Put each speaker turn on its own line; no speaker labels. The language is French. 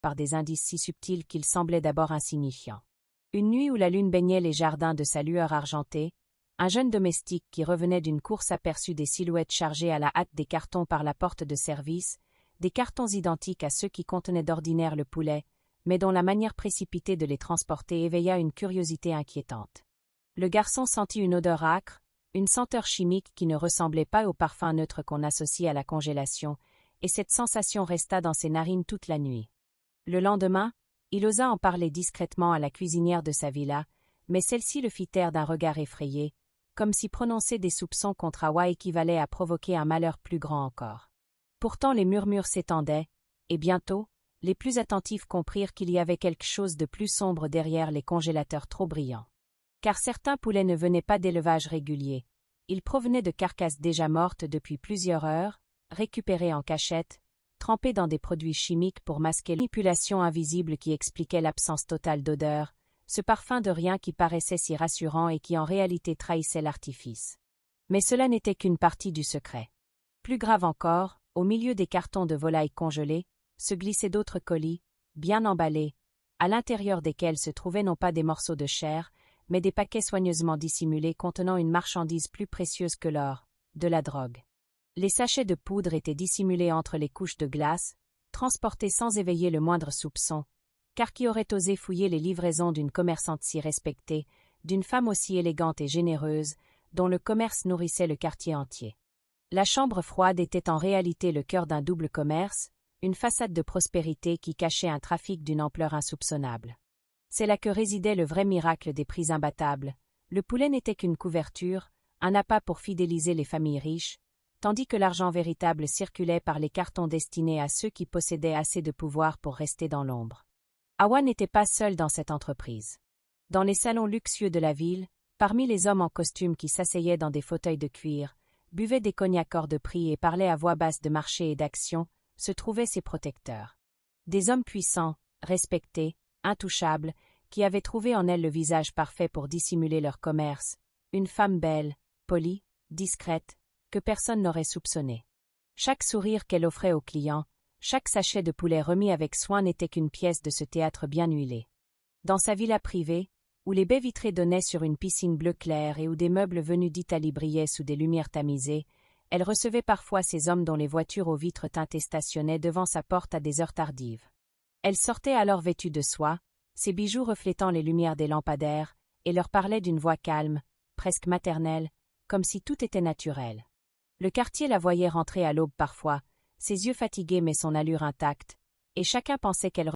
par des indices si subtils qu'ils semblaient d'abord insignifiants. Une nuit où la lune baignait les jardins de sa lueur argentée, un jeune domestique qui revenait d'une course aperçut des silhouettes chargées à la hâte des cartons par la porte de service, des cartons identiques à ceux qui contenaient d'ordinaire le poulet, mais dont la manière précipitée de les transporter éveilla une curiosité inquiétante. Le garçon sentit une odeur âcre, une senteur chimique qui ne ressemblait pas au parfum neutre qu'on associe à la congélation, et cette sensation resta dans ses narines toute la nuit. Le lendemain, il osa en parler discrètement à la cuisinière de sa villa, mais celle-ci le fit taire d'un regard effrayé, comme si prononcer des soupçons contre Awa équivalait à provoquer un malheur plus grand encore. Pourtant les murmures s'étendaient, et bientôt, les plus attentifs comprirent qu'il y avait quelque chose de plus sombre derrière les congélateurs trop brillants. Car certains poulets ne venaient pas d'élevage régulier, ils provenaient de carcasses déjà mortes depuis plusieurs heures, récupérées en cachette, trempées dans des produits chimiques pour masquer la manipulation invisible qui expliquait l'absence totale d'odeur, ce parfum de rien qui paraissait si rassurant et qui en réalité trahissait l'artifice. Mais cela n'était qu'une partie du secret. Plus grave encore, au milieu des cartons de volailles congelées, se glissaient d'autres colis, bien emballés, à l'intérieur desquels se trouvaient non pas des morceaux de chair, mais des paquets soigneusement dissimulés contenant une marchandise plus précieuse que l'or, de la drogue. Les sachets de poudre étaient dissimulés entre les couches de glace, transportés sans éveiller le moindre soupçon, car qui aurait osé fouiller les livraisons d'une commerçante si respectée, d'une femme aussi élégante et généreuse, dont le commerce nourrissait le quartier entier. La chambre froide était en réalité le cœur d'un double commerce, une façade de prospérité qui cachait un trafic d'une ampleur insoupçonnable. C'est là que résidait le vrai miracle des prix imbattables. Le poulet n'était qu'une couverture, un appât pour fidéliser les familles riches, tandis que l'argent véritable circulait par les cartons destinés à ceux qui possédaient assez de pouvoir pour rester dans l'ombre. Awa n'était pas seul dans cette entreprise. Dans les salons luxueux de la ville, parmi les hommes en costume qui s'asseyaient dans des fauteuils de cuir, buvaient des cognacs hors de prix et parlaient à voix basse de marché et d'action, se trouvaient ses protecteurs. Des hommes puissants, respectés, intouchables, qui avaient trouvé en elle le visage parfait pour dissimuler leur commerce, une femme belle, polie, discrète, que personne n'aurait soupçonnée. Chaque sourire qu'elle offrait aux clients, chaque sachet de poulet remis avec soin n'était qu'une pièce de ce théâtre bien huilé. Dans sa villa privée, où les baies vitrées donnaient sur une piscine bleu clair et où des meubles venus d'Italie brillaient sous des lumières tamisées, elle recevait parfois ces hommes dont les voitures aux vitres teintées stationnaient devant sa porte à des heures tardives. Elle sortait alors vêtue de soie, ses bijoux reflétant les lumières des lampadaires, et leur parlait d'une voix calme, presque maternelle, comme si tout était naturel. Le quartier la voyait rentrer à l'aube parfois, ses yeux fatigués mais son allure intacte, et chacun pensait qu'elle